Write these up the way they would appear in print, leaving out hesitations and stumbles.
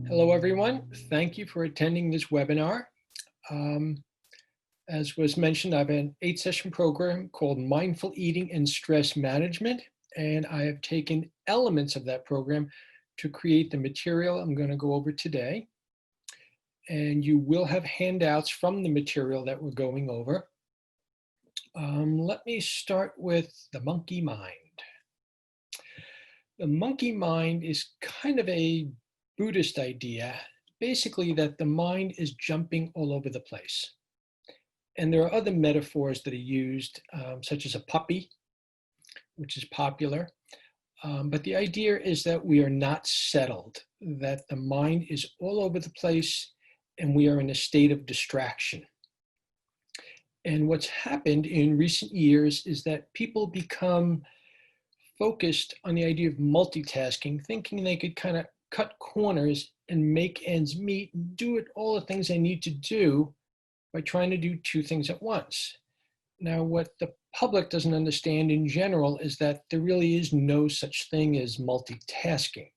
Hello, everyone. Thank you for attending this webinar. Um, as was mentioned, I have an 8-session program called Mindful Eating and Stress Management, and I have taken elements of that program to create the material I'm going to go over today. And you will have handouts from the material that we're going over. Let me start with the monkey mind. The monkey mind is kind of a Buddhist idea, basically that the mind is jumping all over the place. And there are other metaphors that are used, such as a puppy, which is popular. But the idea is that we are not settled, that the mind is all over the place and we are in a state of distraction. And what's happened in recent years is that people become focused on the idea of multitasking, thinking they could kind of cut corners and make ends meet, and do it all the things they need to do by trying to do two things at once. Now, what the public doesn't understand in general is that there really is no such thing as multitasking.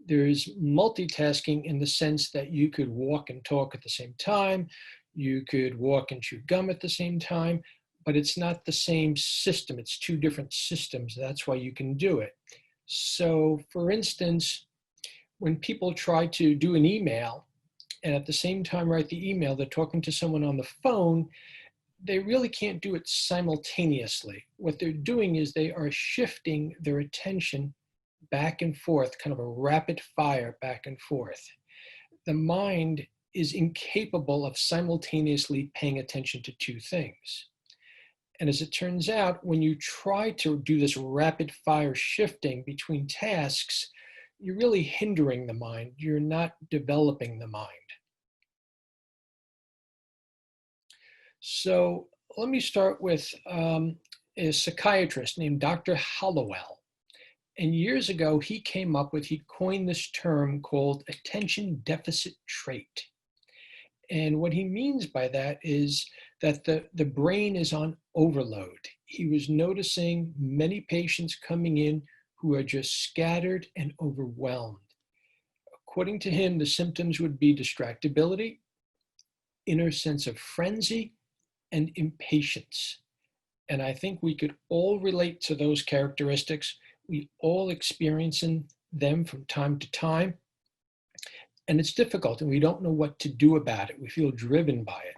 There is multitasking in the sense that you could walk and talk at the same time, you could walk and chew gum at the same time, but it's not the same system. It's two different systems. That's why you can do it. So, for instance, when people try to do an email and at the same time write the email, they're talking to someone on the phone, they really can't do it simultaneously. What they're doing is they are shifting their attention back and forth, kind of a rapid fire back and forth. The mind is incapable of simultaneously paying attention to two things. And as it turns out, when you try to do this rapid fire shifting between tasks, you're really hindering the mind. You're not developing the mind. So let me start with a psychiatrist named Dr. Hollowell. And years ago, he coined this term called attention deficit trait. And what he means by that is that the brain is on overload. He was noticing many patients coming in who are just scattered and overwhelmed. According to him, the symptoms would be distractibility, inner sense of frenzy, and impatience. And I think we could all relate to those characteristics. We all experience them from time to time. And it's difficult and we don't know what to do about it. We feel driven by it.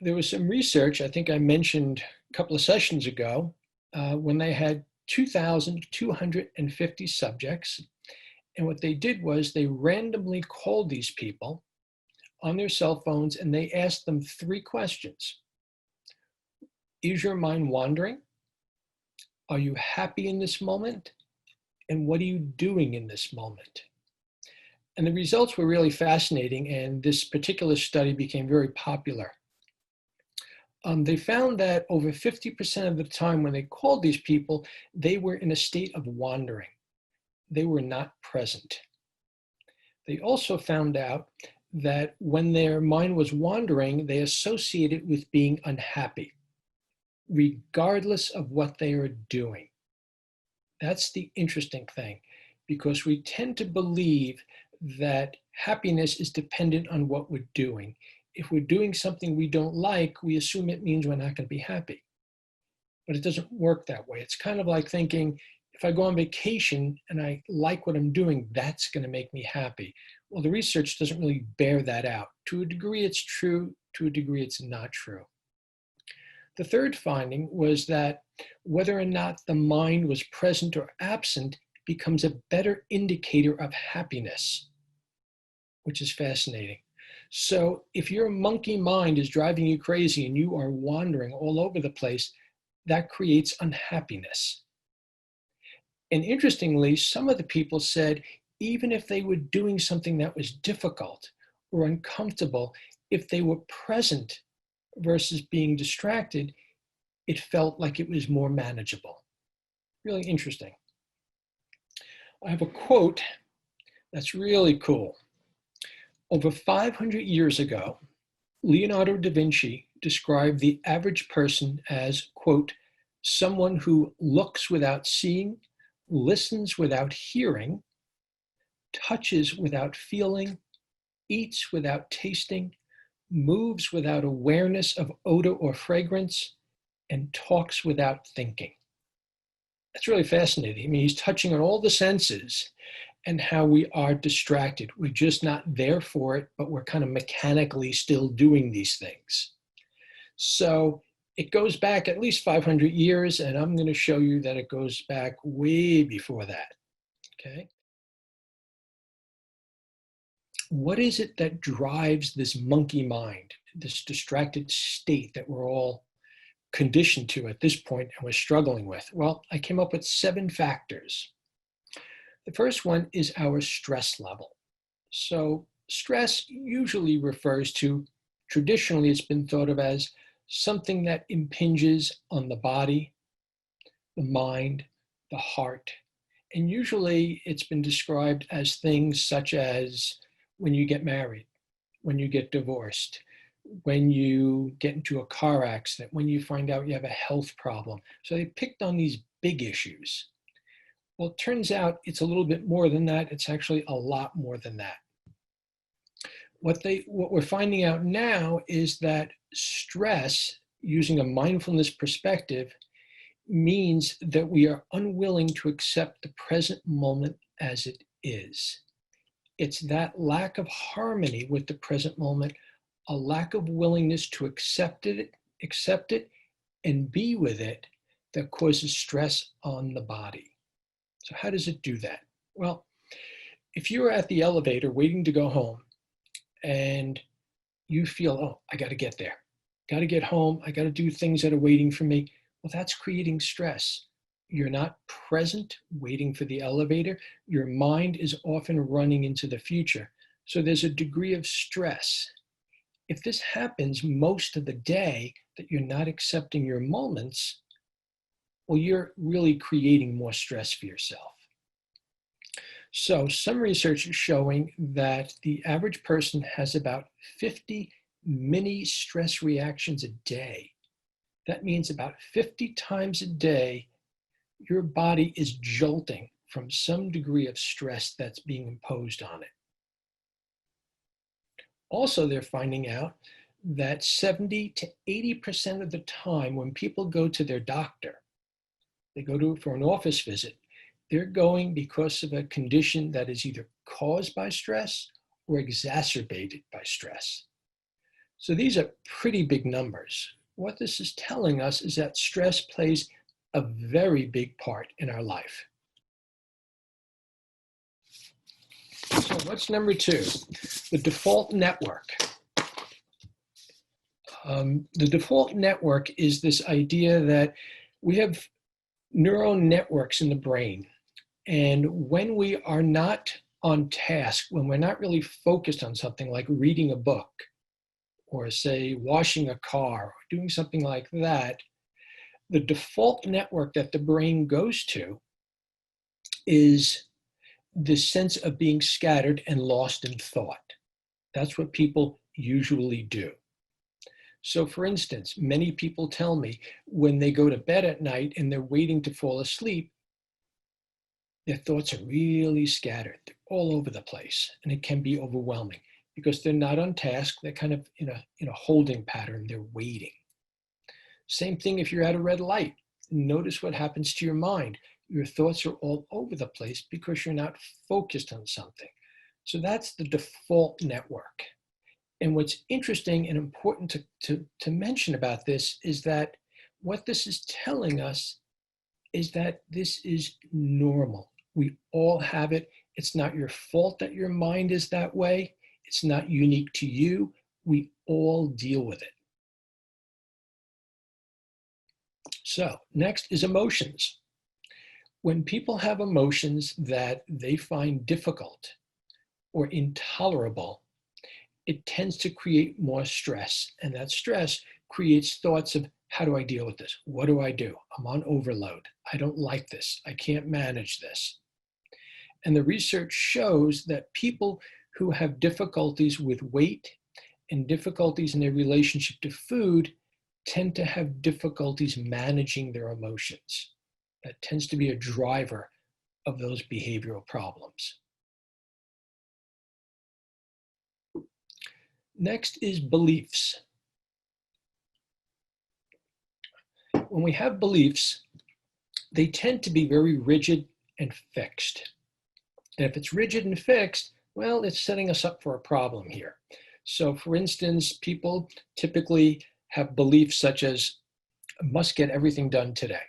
There was some research, I think I mentioned a couple of sessions ago, when they had 2,250 subjects. And what they did was they randomly called these people on their cell phones and they asked them 3 questions. Is your mind wandering? Are you happy in this moment? And what are you doing in this moment? And the results were really fascinating, and this particular study became very popular. They found that over 50% of the time when they called these people, they were in a state of wandering. They were not present. They also found out that when their mind was wandering, they associated with being unhappy, regardless of what they are doing. That's the interesting thing, because we tend to believe that happiness is dependent on what we're doing. If we're doing something we don't like, we assume it means we're not going to be happy. But it doesn't work that way. It's kind of like thinking, if I go on vacation and I like what I'm doing, that's going to make me happy. Well, the research doesn't really bear that out. To a degree, it's true. To a degree, it's not true. The third finding was that whether or not the mind was present or absent becomes a better indicator of happiness, which is fascinating. So if your monkey mind is driving you crazy and you are wandering all over the place, that creates unhappiness. And interestingly, some of the people said, even if they were doing something that was difficult or uncomfortable, if they were present versus being distracted, it felt like it was more manageable. Really interesting. I have a quote that's really cool. Over 500 years ago, Leonardo da Vinci described the average person as, quote, someone who looks without seeing, listens without hearing, touches without feeling, eats without tasting, moves without awareness of odor or fragrance, and talks without thinking. That's really fascinating. I mean, he's touching on all the senses and how we are distracted. We're just not there for it, but we're kind of mechanically still doing these things. So it goes back at least 500 years, and I'm going to show you that it goes back way before that. Okay. What is it that drives this monkey mind, this distracted state that we're all conditioned to at this point and we're struggling with? Well, I came up with 7 factors. The first one is our stress level. So stress usually refers to, traditionally it's been thought of as something that impinges on the body, the mind, the heart. And usually it's been described as things such as when you get married, when you get divorced, when you get into a car accident, when you find out you have a health problem. So they picked on these big issues. Well, it turns out it's a little bit more than that. It's actually a lot more than that. What we're finding out now is that stress, using a mindfulness perspective, means that we are unwilling to accept the present moment as it is. It's that lack of harmony with the present moment, a lack of willingness to accept it, and be with it, that causes stress on the body. So how does it do that? Well, if you're at the elevator waiting to go home and you feel, oh, I got to get there, got to get home, I got to do things that are waiting for me, well, that's creating stress. You're not present waiting for the elevator. Your mind is often running into the future. So there's a degree of stress. If this happens most of the day, that you're not accepting your moments, well, you're really creating more stress for yourself. So some research is showing that the average person has about 50 mini stress reactions a day. That means about 50 times a day, your body is jolting from some degree of stress that's being imposed on it. Also, they're finding out that 70 to 80% of the time when people go to their doctor, they go for an office visit, they're going because of a condition that is either caused by stress or exacerbated by stress. So these are pretty big numbers. What this is telling us is that stress plays a very big part in our life. So what's number 2? The default network. The default network is this idea that we have neural networks in the brain. And when we are not on task, when we're not really focused on something like reading a book, or say washing a car, or doing something like that, the default network that the brain goes to is the sense of being scattered and lost in thought. That's what people usually do. So for instance, many people tell me when they go to bed at night and they're waiting to fall asleep, their thoughts are really scattered. They're all over the place, and it can be overwhelming because they're not on task. They're kind of in a holding pattern. They're waiting. Same thing if you're at a red light. Notice what happens to your mind. Your thoughts are all over the place because you're not focused on something. So that's the default network. And what's interesting and important to mention about this is that what this is telling us is that this is normal. We all have it. It's not your fault that your mind is that way. It's not unique to you. We all deal with it. So next is emotions. When people have emotions that they find difficult or intolerable, it tends to create more stress. And that stress creates thoughts of, how do I deal with this? What do I do? I'm on overload. I don't like this. I can't manage this. And the research shows that people who have difficulties with weight and difficulties in their relationship to food tend to have difficulties managing their emotions. That tends to be a driver of those behavioral problems. Next is beliefs. When we have beliefs, they tend to be very rigid and fixed. And if it's rigid and fixed, well, it's setting us up for a problem here. So for instance, people typically have beliefs such as, I must get everything done today.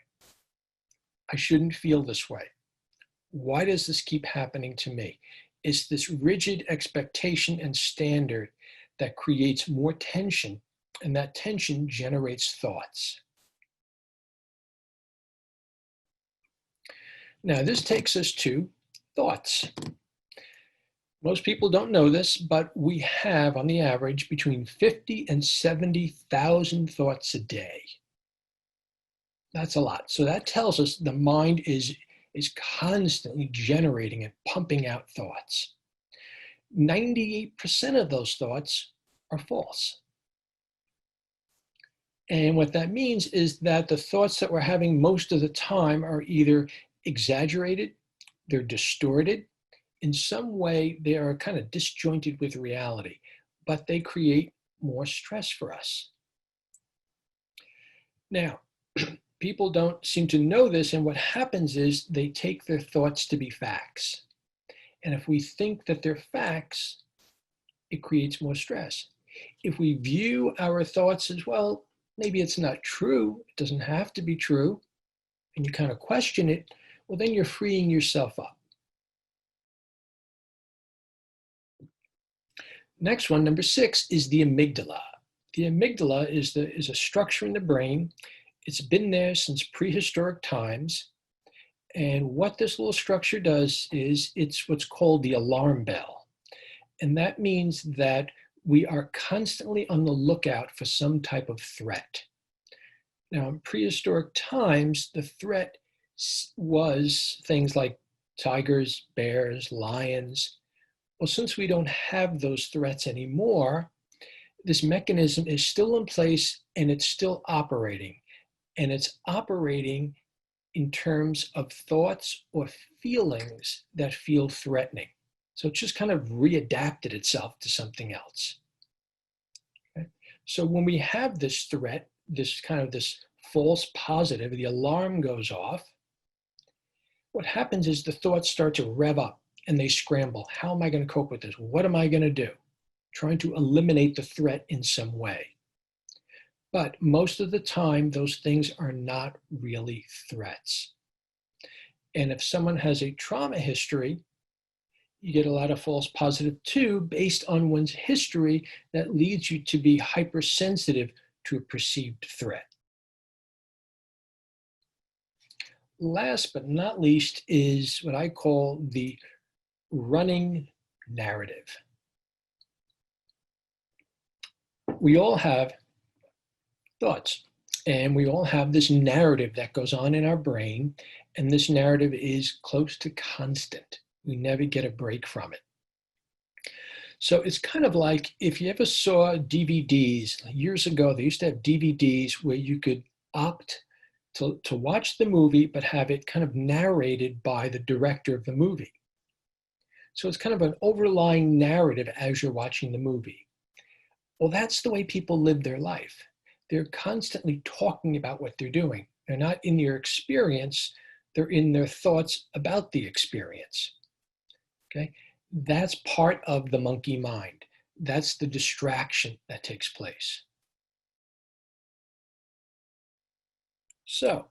I shouldn't feel this way. Why does this keep happening to me? It's this rigid expectation and standard that creates more tension, and that tension generates thoughts. Now, this takes us to thoughts. Most people don't know this, but we have, on the average, between 50 and 70,000 thoughts a day. That's a lot. So that tells us the mind is constantly generating and pumping out thoughts. 98% of those thoughts are false. And what that means is that the thoughts that we're having most of the time are either exaggerated, they're distorted, in some way they are kind of disjointed with reality, but they create more stress for us. Now, people don't seem to know this, and what happens is they take their thoughts to be facts. And if we think that they're facts, it creates more stress. If we view our thoughts as, well, maybe it's not true, it doesn't have to be true, and you kind of question it, well, then you're freeing yourself up. Next one, number 6, is the amygdala. The amygdala is a structure in the brain. It's been there since prehistoric times. And what this little structure does is it's what's called the alarm bell. And that means that we are constantly on the lookout for some type of threat. Now, in prehistoric times, the threat was things like tigers, bears, lions. Well, since we don't have those threats anymore, this mechanism is still in place and it's still operating. And it's operating in terms of thoughts or feelings that feel threatening. So it just kind of readapted itself to something else. Okay? So when we have this threat, this false positive, the alarm goes off, what happens is the thoughts start to rev up and they scramble. How am I going to cope with this? What am I going to do? Trying to eliminate the threat in some way. But most of the time, those things are not really threats. And if someone has a trauma history, you get a lot of false positive too, based on one's history that leads you to be hypersensitive to a perceived threat. Last but not least is what I call the running narrative. We all have thoughts, and we all have this narrative that goes on in our brain, and this narrative is close to constant. We never get a break from it. So it's kind of like if you ever saw DVDs, years ago, they used to have DVDs where you could opt to watch the movie, but have it kind of narrated by the director of the movie. So it's kind of an overlying narrative as you're watching the movie. Well, that's the way people live their life. They're constantly talking about what they're doing. They're not in their experience, they're in their thoughts about the experience. Okay? That's part of the monkey mind. That's the distraction that takes place. So,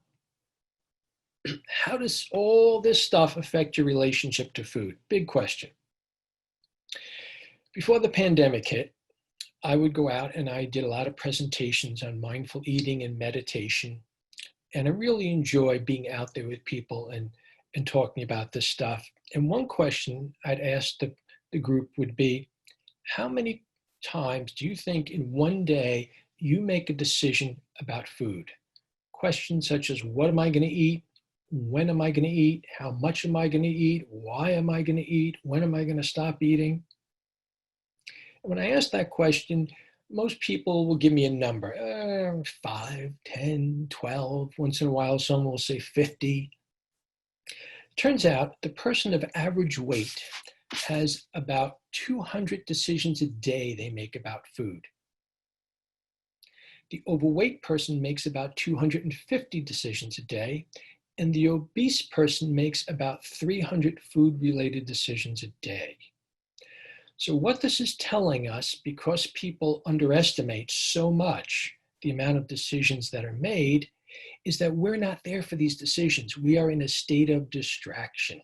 how does all this stuff affect your relationship to food? Big question. Before the pandemic hit, I would go out and I did a lot of presentations on mindful eating and meditation. And I really enjoy being out there with people and talking about this stuff. And one question I'd ask the group would be, how many times do you think in one day you make a decision about food? Questions such as, what am I going to eat? When am I going to eat? How much am I going to eat? Why am I going to eat? When am I going to stop eating? When I asked that question, Most people will give me a number, 5, 10, 12. Once in a while, someone will say 50. Turns out the person of average weight has about 200 decisions a day they make about food. The overweight person makes about 250 decisions a day, and the obese person makes about 300 food-related decisions a day. So what this is telling us, because people underestimate so much the amount of decisions that are made, is that we're not there for these decisions. We are in a state of distraction.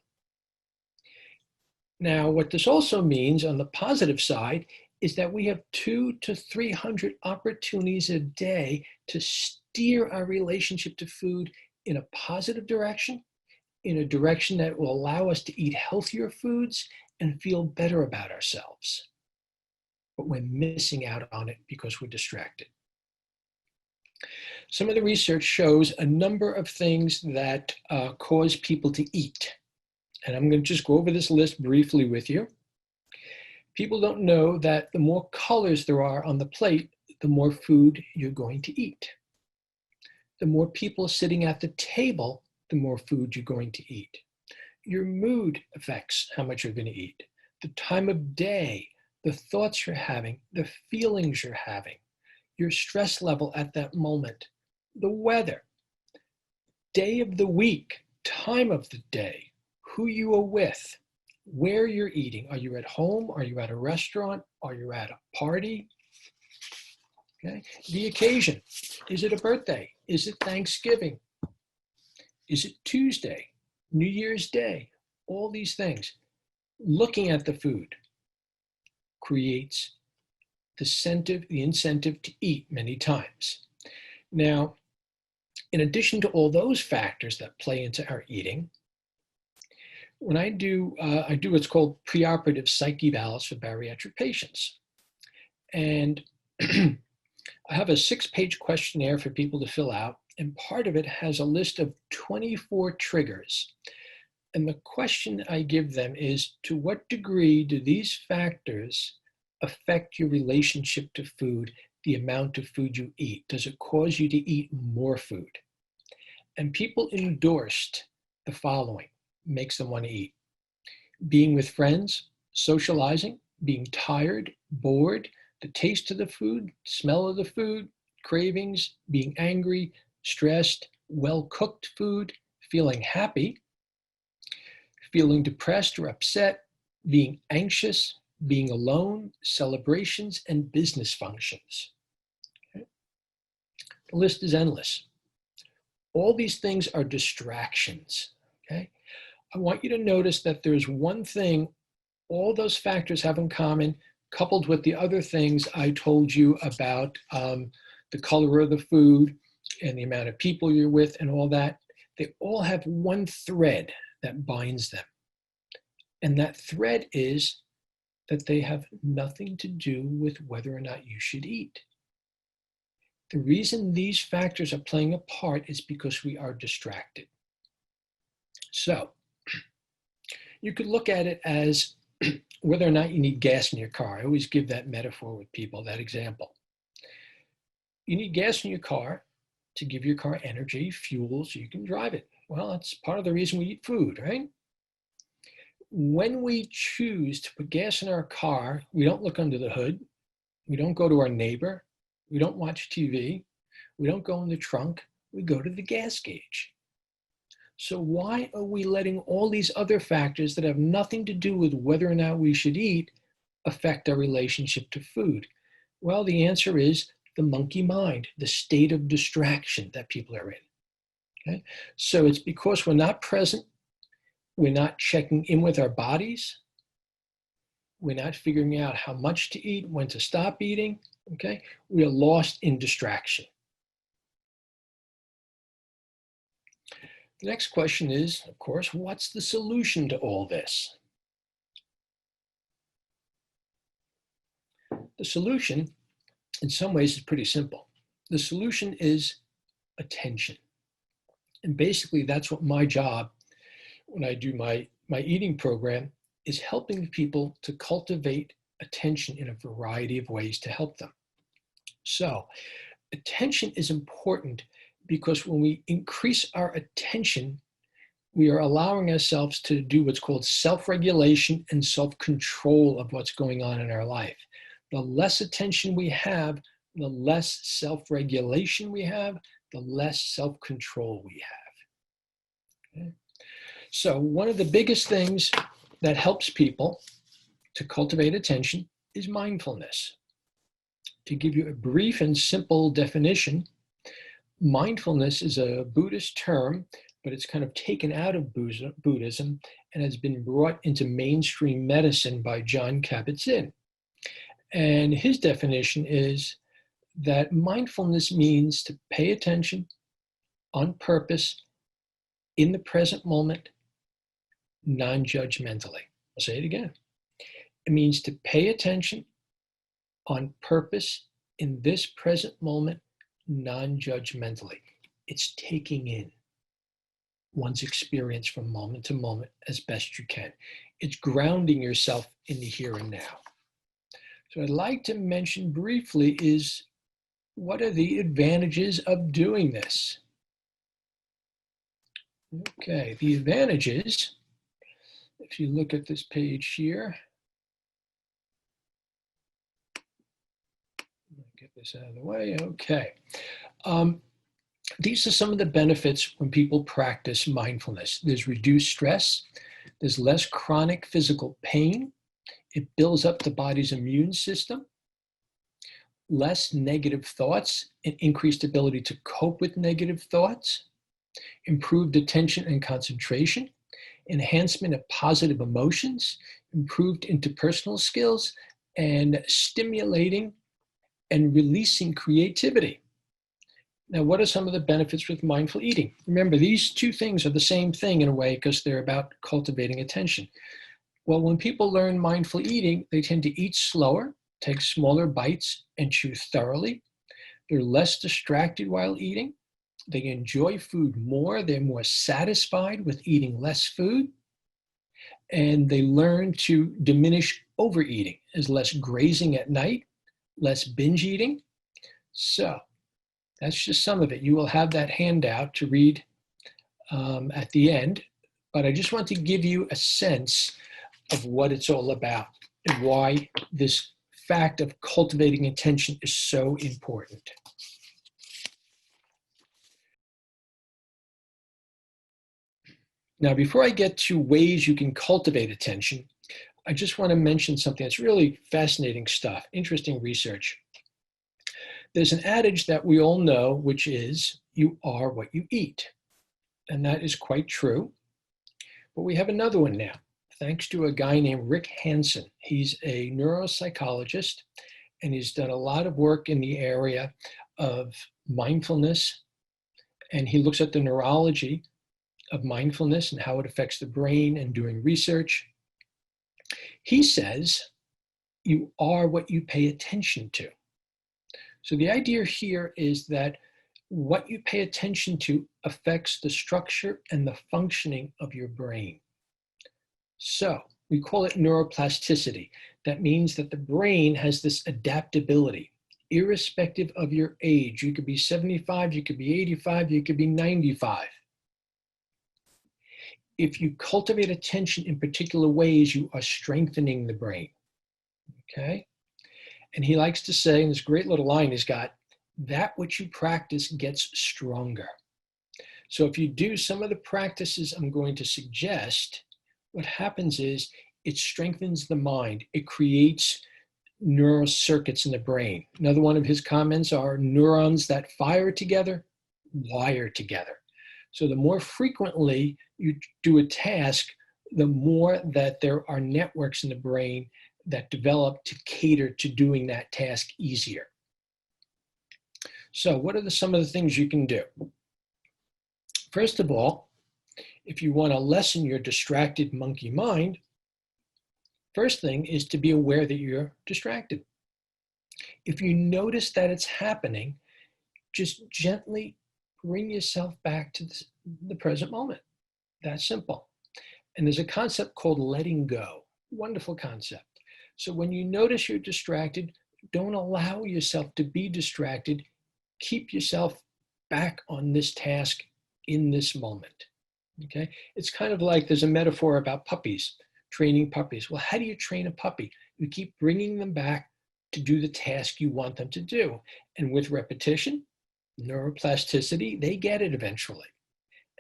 Now, what this also means on the positive side is that we have 200 to 300 opportunities a day to steer our relationship to food in a positive direction, in a direction that will allow us to eat healthier foods and feel better about ourselves. But we're missing out on it because we're distracted. Some of the research shows a number of things that cause people to eat. And I'm going to just go over this list briefly with you. People don't know that the more colors there are on the plate, the more food you're going to eat. The more people sitting at the table, the more food you're going to eat. Your mood affects how much you're going to eat. The time of day, the thoughts you're having, the feelings you're having, your stress level at that moment, the weather, day of the week, time of the day, who you are with, where you're eating. Are you at home? Are you at a restaurant? Are you at a party? Okay. The occasion. Is it a birthday? Is it Thanksgiving? Is it Tuesday? New Year's Day? All these things. Looking at the food creates the incentive to eat many times. Now, in addition to all those factors that play into our eating, when I do what's called preoperative psych evals for bariatric patients. And I have a 6-page questionnaire for people to fill out, and part of it has a list of 24 triggers. And the question I give them is, to what degree do these factors affect your relationship to food, the amount of food you eat? Does it cause you to eat more food? And people endorsed the following makes them want to eat: being with friends, socializing, being tired, bored, the taste of the food, smell of the food, cravings, being angry, stressed, well-cooked food, feeling happy, feeling depressed or upset, being anxious, being alone, celebrations, and business functions. Okay. The list is endless. All these things are distractions. Okay. I want you to notice that there's one thing all those factors have in common, coupled with the other things I told you about the color of the food and the amount of people you're with and all that. They all have one thread that binds them. And that thread is that they have nothing to do with whether or not you should eat. The reason these factors are playing a part is because we are distracted. So you could look at it as whether or not you need gas in your car. I always give that metaphor with people, that example. You need gas in your car to give your car energy, fuel, so you can drive it. Well, that's part of the reason we eat food, right? When we choose to put gas in our car, we don't look under the hood. We don't go to our neighbor. We don't watch TV. We don't go in the trunk. We go to the gas gauge. So why are we letting all these other factors that have nothing to do with whether or not we should eat affect our relationship to food? Well, the answer is the monkey mind, the state of distraction that people are in. Okay? So it's because we're not present, we're not checking in with our bodies, we're not figuring out how much to eat, when to stop eating, okay? We are lost in distraction. The next question is, of course, what's the solution to all this? The solution, in some ways, is pretty simple. The solution is attention. And basically, that's what my job, when I do my eating program, is helping people to cultivate attention in a variety of ways to help them. So attention is important because when we increase our attention, we are allowing ourselves to do what's called self-regulation and self-control of what's going on in our life. The less attention we have, the less self-regulation we have, the less self-control we have. Okay? So one of the biggest things that helps people to cultivate attention is mindfulness. To give you a brief and simple definition, mindfulness is a Buddhist term, but it's kind of taken out of Buddhism and has been brought into mainstream medicine by Jon Kabat-Zinn. And his definition is that mindfulness means to pay attention on purpose in the present moment, non-judgmentally. I'll say it again. It means to pay attention on purpose in this present moment, non-judgmentally. It's taking in one's experience from moment to moment as best you can. It's grounding yourself in the here and now. So I'd like to mention briefly is what are the advantages of doing this? Okay, the advantages, if you look at this page here, get this out of the way, okay. These are some of the benefits when people practice mindfulness. There's reduced stress, there's less chronic physical pain, it builds up the body's immune system, less negative thoughts, and increased ability to cope with negative thoughts, improved attention and concentration, enhancement of positive emotions, improved interpersonal skills, and stimulating and releasing creativity. Now, what are some of the benefits with mindful eating? Remember, these two things are the same thing in a way because they're about cultivating attention. Well, when people learn mindful eating, they tend to eat slower, take smaller bites, and chew thoroughly. They're less distracted while eating. They enjoy food more. They're more satisfied with eating less food. And they learn to diminish overeating. There's less grazing at night, less binge eating. So that's just some of it. You will have that handout to read at the end, but I just want to give you a sense of what it's all about and why this fact of cultivating attention is so important. Now, before I get to ways you can cultivate attention, I just want to mention something that's really fascinating stuff, interesting research. There's an adage that we all know, which is, you are what you eat. And that is quite true. But we have another one now, thanks to a guy named Rick Hansen. He's a neuropsychologist, and he's done a lot of work in the area of mindfulness. And he looks at the neurology of mindfulness and how it affects the brain and doing research. He says, you are what you pay attention to. So the idea here is that what you pay attention to affects the structure and the functioning of your brain. So we call it neuroplasticity. That means that the brain has this adaptability, irrespective of your age. You could be 75, you could be 85, you could be 95. If you cultivate attention in particular ways, you are strengthening the brain, okay? And he likes to say, in this great little line he's got, that which you practice gets stronger. So if you do some of the practices I'm going to suggest, what happens is it strengthens the mind. It creates neural circuits in the brain. Another one of his comments are neurons that fire together, wire together. So the more frequently you do a task, the more that there are networks in the brain that develop to cater to doing that task easier. So what are some of the things you can do? First of all, if you want to lessen your distracted monkey mind, first thing is to be aware that you're distracted. If you notice that it's happening, just gently bring yourself back to the present moment. That's simple. And there's a concept called letting go. Wonderful concept. So when you notice you're distracted, Don't allow yourself to be distracted. Keep yourself back on this task in this moment. Okay? It's kind of like there's a metaphor about puppies, training puppies. Well, how do you train a puppy? You keep bringing them back to do the task you want them to do. And with repetition, neuroplasticity, they get it eventually.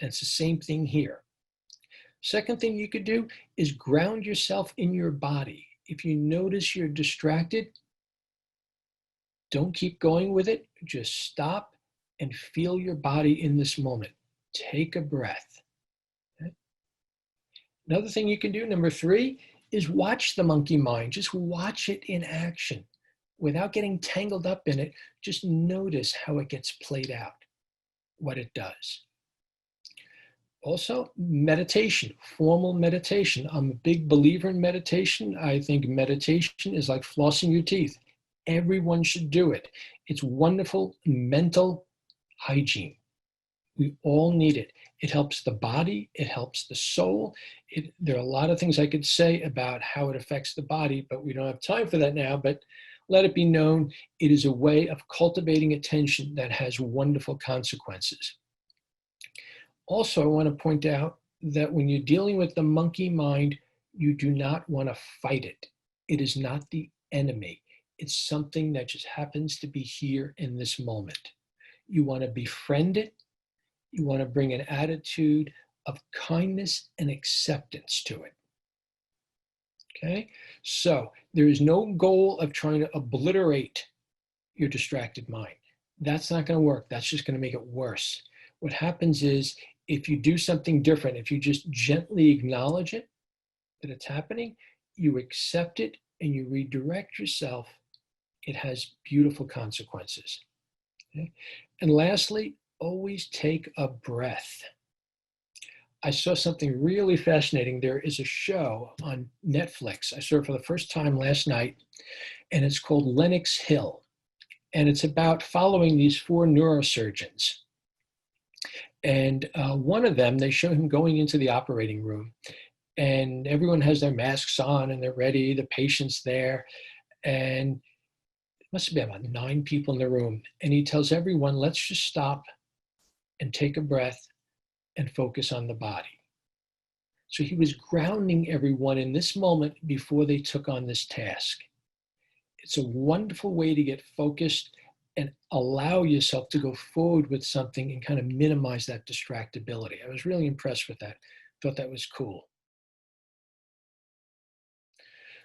And it's the same thing here. Second thing you could do is ground yourself in your body. If you notice you're distracted, don't keep going with it. Just stop and feel your body in this moment. Take a breath. Okay? Another thing you can do, number 3, is watch the monkey mind. Just watch it in action. Without getting tangled up in it, just notice how it gets played out, what it does. Also, meditation, formal meditation. I'm a big believer in meditation. I think meditation is like flossing your teeth. Everyone should do it. It's wonderful mental hygiene. We all need it. It helps the body. It helps the soul. There are a lot of things I could say about how it affects the body, but we don't have time for that now. But let it be known, it is a way of cultivating attention that has wonderful consequences. Also, I want to point out that when you're dealing with the monkey mind, you do not want to fight it. It is not the enemy. It's something that just happens to be here in this moment. You want to befriend it. You want to bring an attitude of kindness and acceptance to it. Okay? So there is no goal of trying to obliterate your distracted mind. That's not going to work. That's just going to make it worse. What happens is if you do something different, if you just gently acknowledge it, that it's happening, you accept it and you redirect yourself, it has beautiful consequences. Okay? And lastly, always take a breath. I saw something really fascinating. There is a show on Netflix. I saw it for the first time last night, and it's called Lenox Hill. And it's about following these 4 neurosurgeons. And one of them, they show him going into the operating room, and everyone has their masks on and they're ready, the patient's there, and it must have been about 9 people in the room. And he tells everyone, let's just stop and take a breath and focus on the body. So he was grounding everyone in this moment before they took on this task. It's a wonderful way to get focused and allow yourself to go forward with something and kind of minimize that distractibility. I was really impressed with that. Thought that was cool.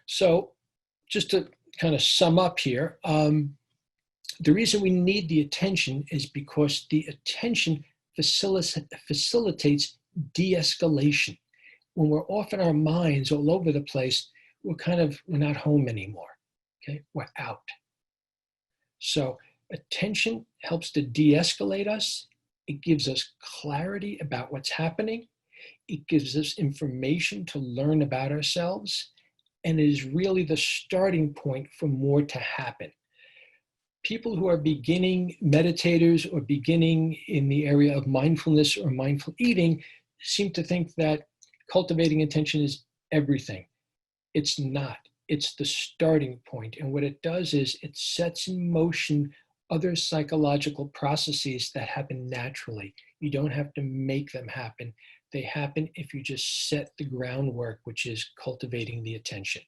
So just to kind of sum up here, the reason we need the attention is because the attention facilitates de-escalation. When we're off in our minds all over the place, we're not home anymore. Okay, we're out. So attention helps to de-escalate us. It gives us clarity about what's happening. It gives us information to learn about ourselves. And it is really the starting point for more to happen. People who are beginning meditators or beginning in the area of mindfulness or mindful eating seem to think that cultivating attention is everything. It's not. It's the starting point. And what it does is it sets in motion other psychological processes that happen naturally. You don't have to make them happen. They happen if you just set the groundwork, which is cultivating the attention.